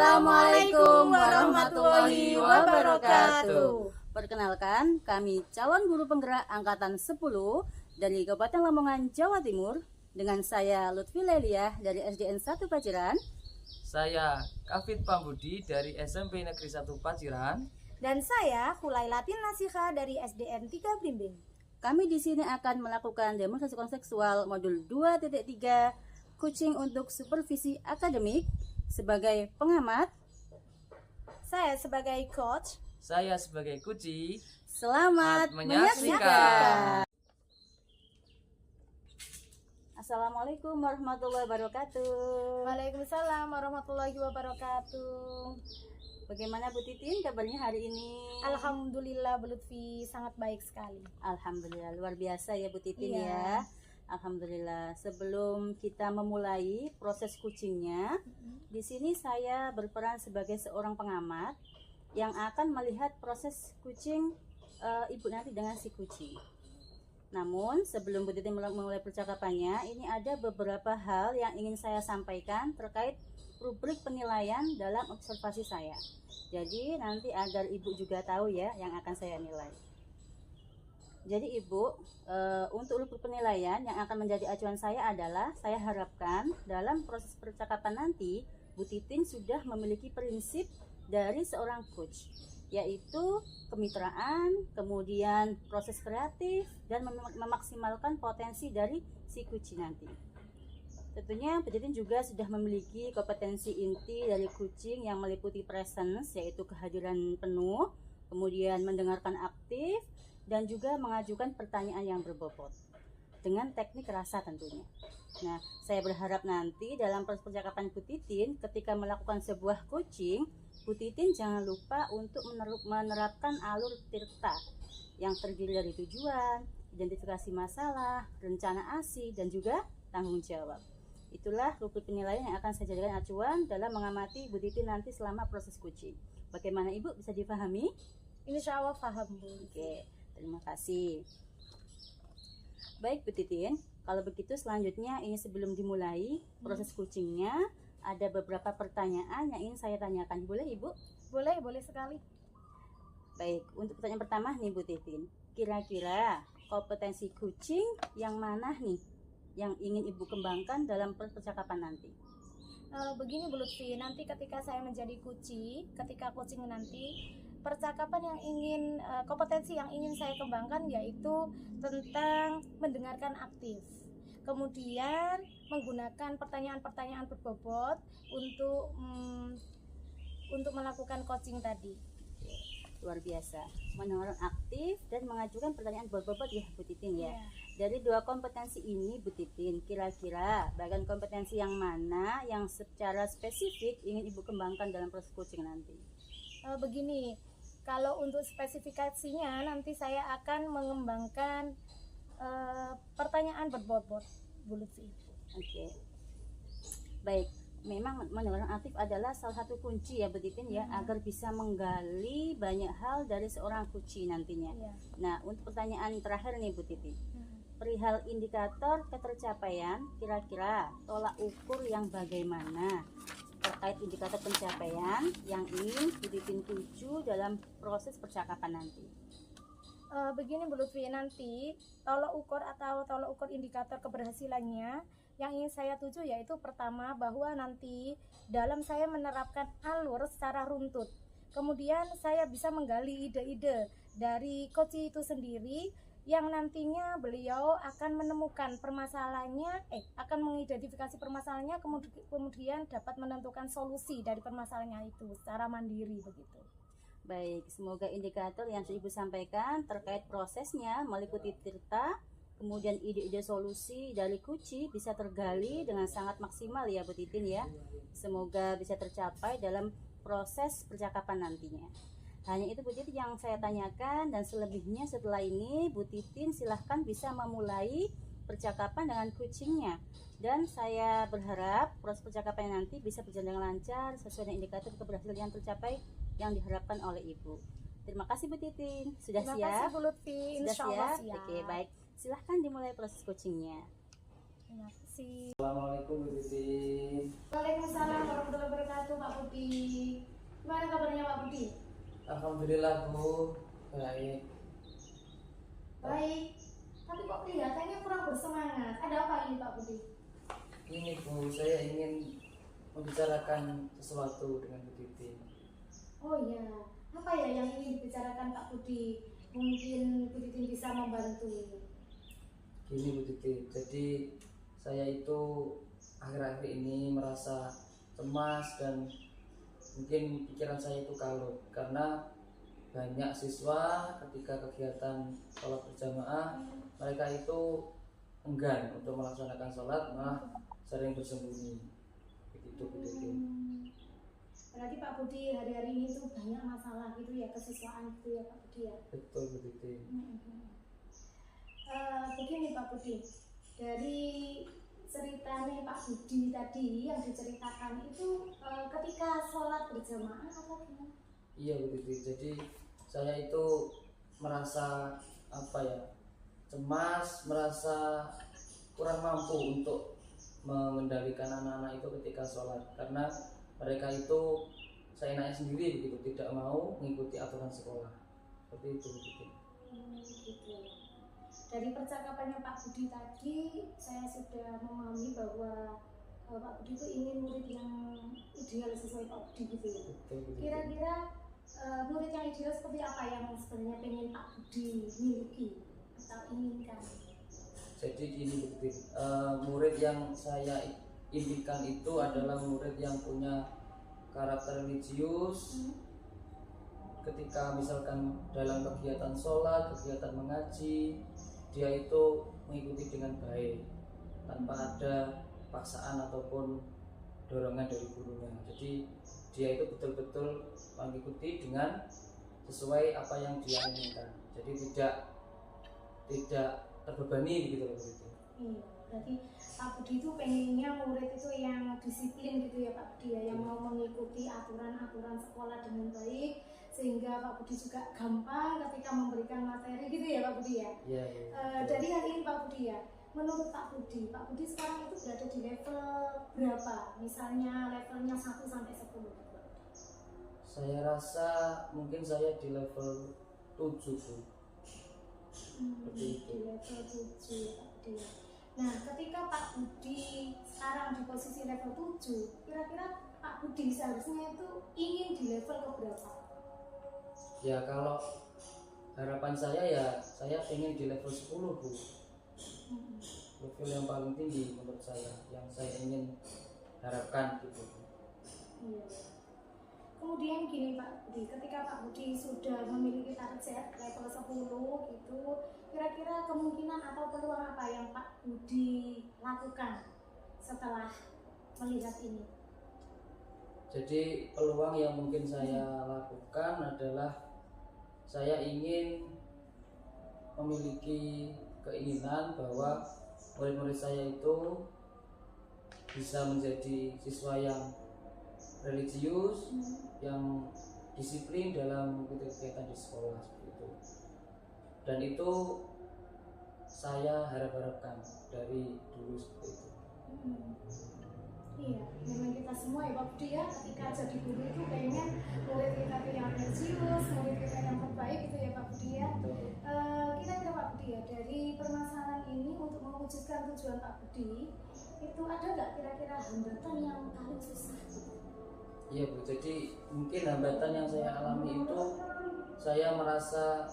Assalamualaikum warahmatullahi wabarakatuh. Perkenalkan, kami calon guru penggerak angkatan 10 dari Kabupaten Lamongan, Jawa Timur. Dengan saya Lutfi Leliah dari SDN 1 Paciran. Saya Kafid Pambudi dari SMP Negeri 1 Paciran. Dan saya Hulailatin Nasiha dari SDN 3 Blimbing. Kami di sini akan melakukan demonstrasi kontekstual modul 2.3 Coaching untuk Supervisi Akademik. Sebagai pengamat, saya sebagai coach. Saya sebagai kuci. Selamat menyaksikan. Assalamualaikum warahmatullahi wabarakatuh. Waalaikumsalam warahmatullahi wabarakatuh. Bagaimana Bu Titin kabarnya hari ini? Alhamdulillah Bu Lutfi, sangat baik sekali. Alhamdulillah, luar biasa ya Bu Titin Iya. ya. Alhamdulillah. Sebelum kita memulai proses coachingnya, di sini saya berperan sebagai seorang pengamat yang akan melihat proses coaching Ibu nanti dengan si kucing. Namun sebelum Bu Titin mulai percakapannya, ini ada beberapa hal yang ingin saya sampaikan terkait rubrik penilaian dalam observasi saya. Jadi nanti agar Ibu juga tahu ya yang akan saya nilai. Jadi Ibu, untuk rubrik penilaian yang akan menjadi acuan saya adalah, saya harapkan dalam proses percakapan nanti Bu Titin sudah memiliki prinsip dari seorang coach, yaitu kemitraan, kemudian proses kreatif, dan memaksimalkan potensi dari si coach nanti. Tentunya Bu Titin juga sudah memiliki kompetensi inti dari coaching yang meliputi presence, yaitu kehadiran penuh, kemudian mendengarkan aktif, dan juga mengajukan pertanyaan yang berbobot dengan teknik rasa tentunya. Nah, saya berharap nanti dalam proses percakapan Bu Titin ketika melakukan sebuah coaching, Bu Titin jangan lupa untuk menerapkan alur tirta yang terdiri dari tujuan, identifikasi masalah, rencana aksi, dan juga tanggung jawab. Itulah rubrik penilaian yang akan saya jadikan acuan dalam mengamati Bu Titin nanti selama proses coaching. Bagaimana Ibu, bisa dipahami? Insya Allah paham Bu. Oke, terima kasih. Baik Bu Titin, kalau begitu selanjutnya ini sebelum dimulai proses coachingnya, ada beberapa pertanyaan yang ingin saya tanyakan. Boleh Ibu? Boleh sekali. Baik, untuk pertanyaan pertama nih Bu Titin, kira-kira kompetensi coaching yang mana nih yang ingin Ibu kembangkan dalam proses percakapan nanti? Begini Bu Lutfi, nanti ketika saya menjadi ketika coaching nanti, percakapan yang kompetensi yang ingin saya kembangkan yaitu tentang mendengarkan aktif. Kemudian menggunakan pertanyaan-pertanyaan berbobot untuk melakukan coaching tadi. Luar biasa, mendengarkan aktif dan mengajukan pertanyaan berbobot ya Bu Titin ya. Iya. Dari dua kompetensi ini Bu Titin, kira-kira bagian kompetensi yang mana yang secara spesifik ingin Ibu kembangkan dalam proses coaching nanti? Begini, kalau untuk spesifikasinya nanti saya akan mengembangkan pertanyaan berbobot Bu Lutfi. Oke. Baik, memang mendengarkan aktif adalah salah satu kunci ya Bu Titin ya, agar bisa menggali banyak hal dari seorang coach nantinya. Iya. Nah, untuk pertanyaan terakhir nih Bu Titin, perihal indikator ketercapaian, kira-kira tolak ukur yang bagaimana terkait indikator pencapaian yang ingin Bu Titin tuju dalam proses percakapan nanti? Begini Bu Lutfi, nanti tolak ukur indikator keberhasilannya yang ingin saya tuju yaitu pertama, bahwa nanti dalam saya menerapkan alur secara runtut, kemudian saya bisa menggali ide-ide dari coach itu sendiri yang nantinya beliau akan menemukan permasalahannya, akan mengidentifikasi permasalahannya, kemudian dapat menentukan solusi dari permasalahannya itu secara mandiri begitu. Baik, semoga indikator yang sudah Ibu sampaikan terkait prosesnya meliputi tirta, kemudian ide-ide solusi dari Kuci bisa tergali dengan sangat maksimal ya Bu Titin ya. Semoga bisa tercapai dalam proses percakapan nantinya. Hanya itu Bu Titin yang saya tanyakan, dan selebihnya setelah ini Bu Titin silahkan bisa memulai percakapan dengan coachingnya. Dan saya berharap proses percakapan nanti bisa berjalan dengan lancar sesuai dengan indikator keberhasilan yang tercapai yang diharapkan oleh Ibu. Terima kasih Bu Titin. Sudah siap? Terima kasih Bu Lutfi. Sudah Insya Allah siap? siap. Oke, baik. Silahkan dimulai proses coachingnya. Terima kasih. Assalamualaikum Bu Titin. Waalaikumsalam warahmatullahi wabarakatuh Pak Budi. Gimana kabarnya Pak Budi? Alhamdulillah Bu, baik. Baik. Tapi kok kelihatannya kurang bersemangat. Ada apa ini Pak Budi? Ini Bu, saya ingin membicarakan sesuatu dengan Bu Titin. Oh iya, apa ya yang ingin dibicarakan Pak Budi? Mungkin Bu Titin bisa membantu. Gini Bu Titin, jadi saya itu akhir-akhir ini merasa cemas dan mungkin pikiran saya itu kalut karena banyak siswa ketika kegiatan sholat berjamaah mereka itu enggan untuk melaksanakan sholat, malah sering bersembunyi. Begitu Bu Titin. Berarti Pak Budi hari-hari ini tuh banyak masalah gitu ya, kesiswaan gitu ya Pak Budi ya. Betul Bu Titin. Begini Pak Budi, dari ceritanya Pak Budi tadi yang diceritakan itu ketika sholat berjamaah atau gimana? Iya Bu Titin, jadi saya itu merasa apa ya, cemas, merasa kurang mampu untuk mengendalikan anak-anak itu ketika sholat karena mereka itu seenaknya sendiri begitu, tidak mau mengikuti aturan sekolah. Seperti itu begitu. Gitu. Dari percakapannya Pak Budi tadi saya sudah memahami bahwa Pak Budi itu ingin murid yang ideal sesuai Pak Budi gitu ya. Betul, betul. Kira-kira murid yang ideal seperti apa yang sebenarnya pengen Pak Budi miliki atau inginkan? Jadi gini begitu, murid yang saya impikan itu adalah murid yang punya karakter religius. Ketika misalkan dalam kegiatan sholat, kegiatan mengaji, dia itu mengikuti dengan baik tanpa ada paksaan ataupun dorongan dari gurunya. Jadi dia itu betul-betul mengikuti dengan sesuai apa yang dia inginkan. Jadi tidak terbebani begitu loh begitu. Iya, berarti Pak Budi itu pengennya murid itu yang disiplin gitu ya Pak Budi ya, yang mau mengikuti aturan-aturan sekolah dengan baik sehingga Pak Budi juga gampang ketika memberikan materi gitu ya Pak Budi ya. Iya. Dari hal ini Pak Budi ya, menurut Pak Budi sekarang itu berada di level berapa? Misalnya levelnya 1 sampai 10. Saya rasa mungkin saya di level 7 Bu. Seperti itu. Di level 7 ya Pak Budi ya. Nah, ketika Pak Budi sekarang di posisi level 7, kira-kira Pak Budi seharusnya itu ingin di level keberapa? Ya kalau harapan saya ya saya ingin di level 10 Bu. Level yang paling tinggi menurut saya, yang saya ingin harapkan gitu. Iya. Kemudian gini Pak Budi, ketika Pak Budi sudah memiliki target level 10 gitu, kira-kira kemungkinan atau peluang apa yang Pak Budi lakukan setelah melihat ini? Jadi peluang yang mungkin saya lakukan adalah saya ingin memiliki keinginan bahwa murid-murid saya itu bisa menjadi siswa yang religius, yang disiplin dalam mengikuti kegiatan di sekolah seperti itu. Dan itu saya harapkan dari dulu seperti itu. Iya, memang kita semua ya Pak Budi ya, ketika jadi guru itu pengen murid kita itu yang religius, murid kita yang terbaik gitu ya Pak Budi ya. Kira-kira Pak Budi ya, dari permasalahan ini untuk mewujudkan tujuan Pak Budi, itu ada nggak kira-kira hambatan yang paling susah? Iya Bu, jadi mungkin hambatan yang saya alami itu saya merasa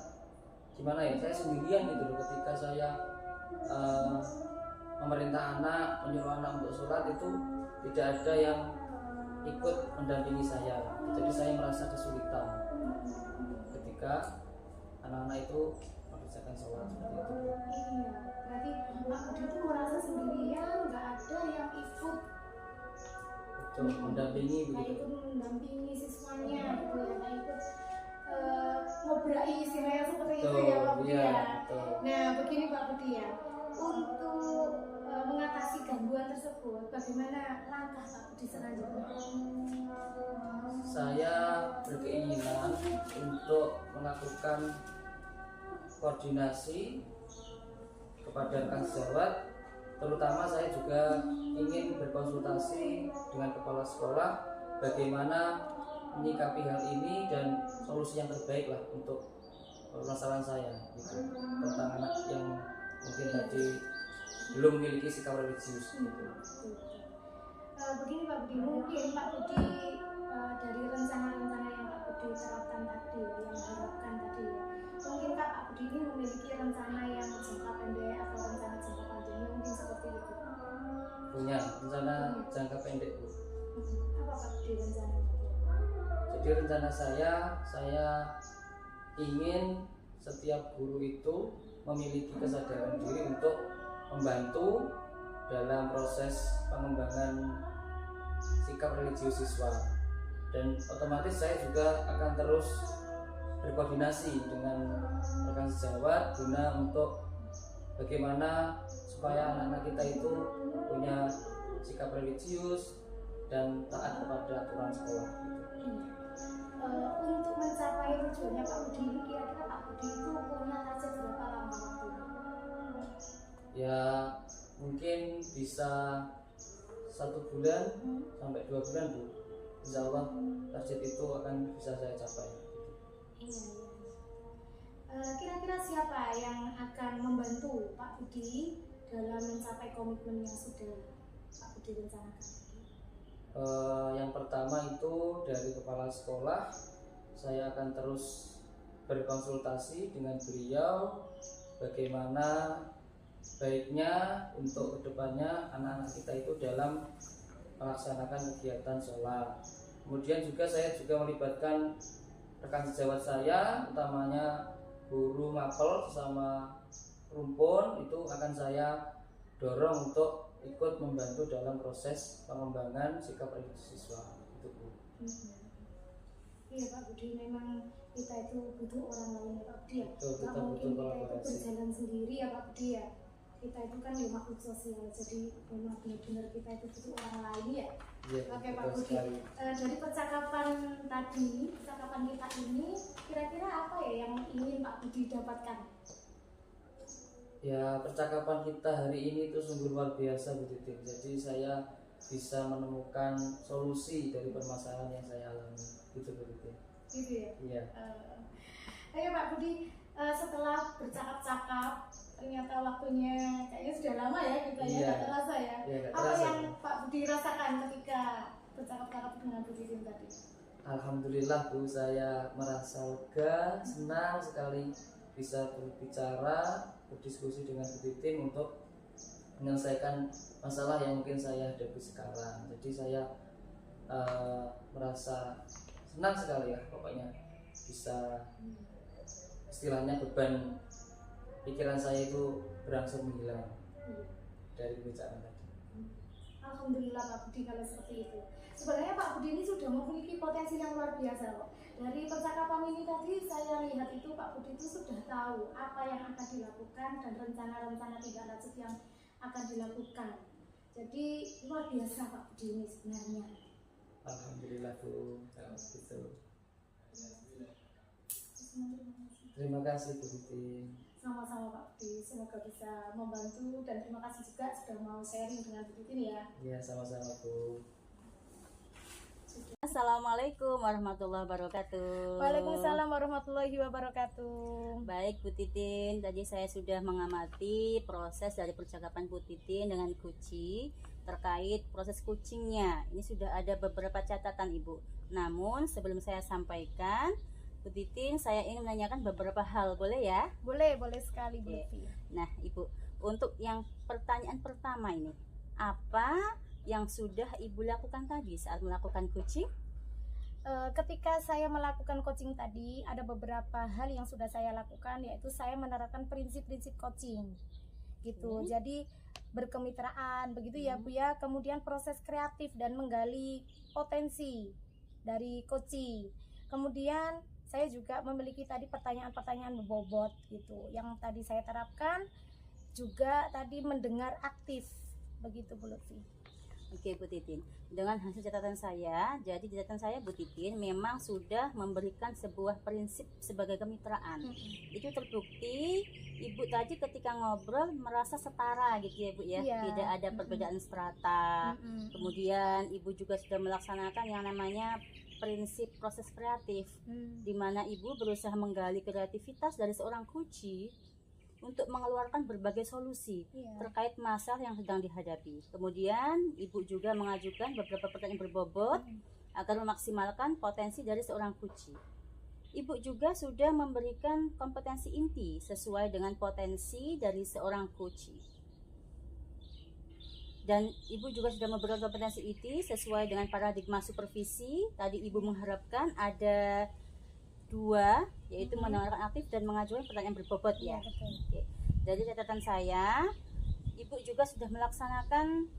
gimana ya, saya sendirian gitu loh ketika saya memerintah anak, menyuruh anak untuk sholat itu tidak ada yang ikut mendampingi saya. Jadi saya merasa kesulitan ketika anak-anak itu mengerjakan sholat seperti itu. Iya, berarti Pak Budi itu merasa sendirian, nggak ada yang ikut mendampingi nggak begitu. ikut mendampingi siswanya gitu ya, nggak ikut ngobrai istilahnya seperti itu ya Pak Budi ya. Nah begini Pak Budi ya, untuk mengatasi gangguan tersebut, bagaimana langkah Pak Budi selanjutnya? Saya berkeinginan untuk melakukan koordinasi kepada rekan sejawat, terutama saya juga ingin berkonsultasi dengan kepala sekolah bagaimana menyikapi hal ini dan solusi yang terbaik lah untuk permasalahan saya gitu, tentang anak yang mungkin tadi belum memiliki sikap religius gitu. Begini Pak Budi, mungkin Pak Budi dari rencana-rencana yang Pak Budi terapkan tadi, yang harapkan tadi ya, mungkinkah Pak Budi ini memiliki rencana yang jangka pendek atau rencana jangka panjangnya mungkin seperti itu? Punya rencana jangka pendek Bu. Apa Pak Budi rencananya? Jadi rencana saya ingin setiap guru itu memiliki kesadaran diri untuk membantu dalam proses pengembangan sikap religius siswa, dan otomatis saya juga akan terus berkoordinasi dengan rekan sejawat guna untuk bagaimana supaya anak-anak kita itu punya sikap religius dan taat kepada aturan sekolah gitu. Untuk mencapai tujuannya Pak Budi ini, kira-kira Pak Budi itu punya target berapa lama waktunya? Ya mungkin bisa 1 bulan sampai 2 bulan Bu. Insya Allah target itu akan bisa saya capai. Iya. Kira-kira siapa yang akan membantu Pak Budi dalam mencapai komitmen yang sudah Pak Budi rencanakan? Yang pertama itu dari kepala sekolah, saya akan terus berkonsultasi dengan beliau bagaimana baiknya untuk kedepannya anak-anak kita itu dalam melaksanakan kegiatan sholat. Kemudian juga saya juga melibatkan rekan sejawat saya, utamanya guru mapel sama rumpun, itu akan saya dorong untuk ikut membantu dalam proses pengembangan sikap religius siswa itu Bu. Iya Pak Budi, memang kita itu butuh orang lain ya Pak Budi ya. Kita Nggak mungkin butuh kita itu kolaborasi. berjalan sendiri ya Pak Budi ya. Kita itu kan ya makhluk sosial, jadi memang benar-benar kita itu butuh orang lain ya. Iya, Oke Pak betul Budi, sekali. dari percakapan tadi, percakapan kita ini, kira-kira apa ya yang ingin Pak Budi dapatkan? Ya, percakapan kita hari ini itu sungguh luar biasa Bu Titin. Jadi saya bisa menemukan solusi dari permasalahan yang saya alami. Gitu Bu Titin. Gitu ya. Iya. Oke Pak Budi, setelah bercakap-cakap, ternyata waktunya kayaknya sudah lama ya kita ya, Iya. nggak terasa ya. Iya, nggak Apa terasa, yang Bu. Pak Budi rasakan ketika bercakap-cakap dengan Bu Titin tadi? Alhamdulillah Bu, saya merasa lega, senang sekali bisa berbicara, berdiskusi dengan Bu Titin untuk menyelesaikan masalah yang mungkin saya hadapi sekarang. Jadi saya merasa senang sekali ya, pokoknya bisa istilahnya beban pikiran saya itu berangsur menghilang dari pembicaraan tadi. Alhamdulillah Pak Budi kalau seperti itu. Sebenarnya Pak Budi ini sudah memiliki potensi yang luar biasa kok. Dari percakapan ini tadi saya lihat itu Pak Budi itu sudah tahu apa yang akan dilakukan dan rencana-rencana tindak lanjut yang akan dilakukan. Jadi luar biasa Pak Budi ini sebenarnya. Alhamdulillah Bu, kalau gitu. Terima kasih Bu Titin. Sama-sama Pak Budi, semoga bisa membantu dan terima kasih juga sudah mau sharing dengan Bu Titin ya. Iya, sama-sama Bu. Assalamualaikum warahmatullahi wabarakatuh. Waalaikumsalam warahmatullahi wabarakatuh. Baik Bu Titin, tadi saya sudah mengamati proses dari percakapan Bu Titin dengan Kuci terkait proses coachingnya. Ini sudah ada beberapa catatan Ibu. Namun sebelum saya sampaikan, Bu Titin, saya ingin menanyakan beberapa hal, boleh ya? Boleh sekali Bu Oke. Lutfi. Nah Ibu, untuk yang pertanyaan pertama ini, apa yang sudah Ibu lakukan tadi saat melakukan coaching? Ketika saya melakukan coaching tadi, ada beberapa hal yang sudah saya lakukan, yaitu saya menerapkan prinsip-prinsip coaching gitu. Jadi berkemitraan begitu ya Bu ya. Kemudian proses kreatif dan menggali potensi dari coaching. Kemudian saya juga memiliki tadi pertanyaan-pertanyaan bobot gitu. Yang tadi saya terapkan juga tadi mendengar aktif begitu Bu Lutfi. Oke Bu Titin, dengan hasil catatan saya, jadi di catatan saya Bu Titin memang sudah memberikan sebuah prinsip sebagai kemitraan. Itu terbukti Ibu tadi ketika ngobrol merasa setara gitu ya Bu ya, Iya. tidak ada perbedaan strata. Kemudian Ibu juga sudah melaksanakan yang namanya prinsip proses kreatif, Hmm. di mana ibu berusaha menggali kreativitas dari seorang kuci untuk mengeluarkan berbagai solusi Iya. terkait masalah yang sedang dihadapi. Kemudian ibu juga mengajukan beberapa pertanyaan berbobot agar memaksimalkan potensi dari seorang kuci. Ibu juga sudah memberikan kompetensi inti sesuai dengan potensi dari seorang kuci. Dan ibu juga sudah memberikan kompetensi inti sesuai dengan paradigma supervisi. Tadi ibu mengharapkan ada 2, yaitu mendengarkan aktif dan mengajukan pertanyaan berbobot Iya, ya. betul. Oke. Dari catatan saya, ibu juga sudah melaksanakan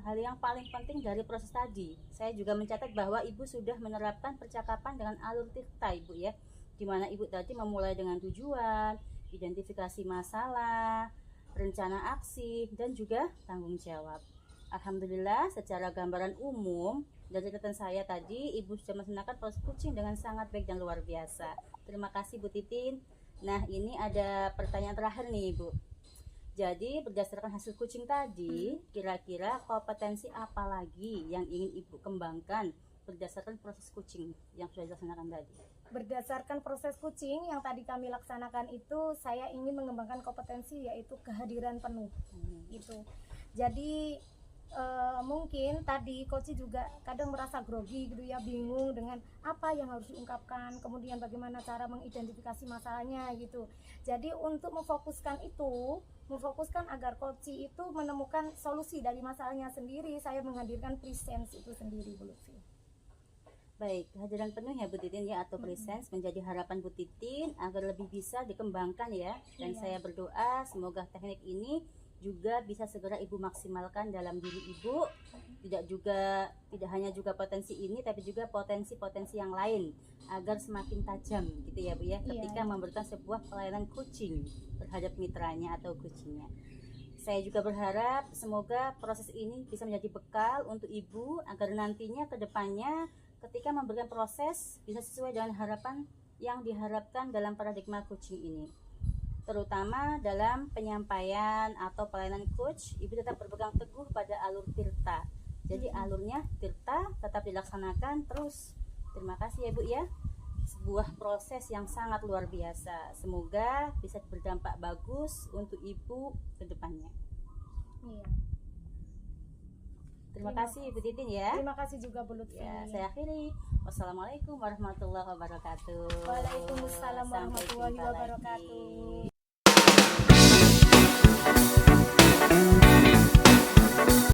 hal yang paling penting dari proses tadi. Saya juga mencatat bahwa ibu sudah menerapkan percakapan dengan alur tirta ibu ya, di mana ibu tadi memulai dengan tujuan, identifikasi masalah, rencana aksi, dan juga tanggung jawab. Alhamdulillah, secara gambaran umum dari catatan saya tadi, ibu sudah melaksanakan proses coaching dengan sangat baik dan luar biasa. Terima kasih Bu Titin. Nah, ini ada pertanyaan terakhir nih Ibu. Jadi berdasarkan hasil coaching tadi, kira-kira kompetensi apa lagi yang ingin Ibu kembangkan berdasarkan proses coaching yang sudah dilaksanakan tadi? Berdasarkan proses coaching yang tadi kami laksanakan itu, saya ingin mengembangkan kompetensi yaitu kehadiran penuh. Gitu. Jadi mungkin tadi coach juga kadang merasa grogi gitu ya, bingung dengan apa yang harus diungkapkan, kemudian bagaimana cara mengidentifikasi masalahnya gitu. Jadi untuk memfokuskan agar coach itu menemukan solusi dari masalahnya sendiri, saya menghadirkan presence itu sendiri Bu Lutfi. Baik, kehadiran penuh ya Bu Titin ya, atau presence menjadi harapan Bu Titin agar lebih bisa dikembangkan ya. Dan Iya. saya berdoa semoga teknik ini juga bisa segera Ibu maksimalkan dalam diri Ibu. Tidak hanya juga potensi ini, tapi juga potensi-potensi yang lain agar semakin tajam gitu ya Bu ya, ketika Iya. memberikan sebuah pelayanan coaching terhadap mitranya atau coachingnya. Saya juga berharap semoga proses ini bisa menjadi bekal untuk Ibu agar nantinya ke depannya ketika memberikan proses bisa sesuai dengan harapan yang diharapkan dalam paradigma coaching ini. Terutama dalam penyampaian atau pelayanan coach, Ibu tetap berpegang teguh pada alur tirta. Jadi alurnya tirta tetap dilaksanakan terus. Terima kasih ya Bu ya. Sebuah proses yang sangat luar biasa. Semoga bisa berdampak bagus untuk Ibu ke depannya. Iya. Terima Terima kasih Ibu Titin ya. Terima kasih juga Bu Lutfi. Ya, saya akhiri. Wassalamualaikum warahmatullahi wabarakatuh. Waalaikumsalam Sampai warahmatullahi jumpa lagi. wabarakatuh.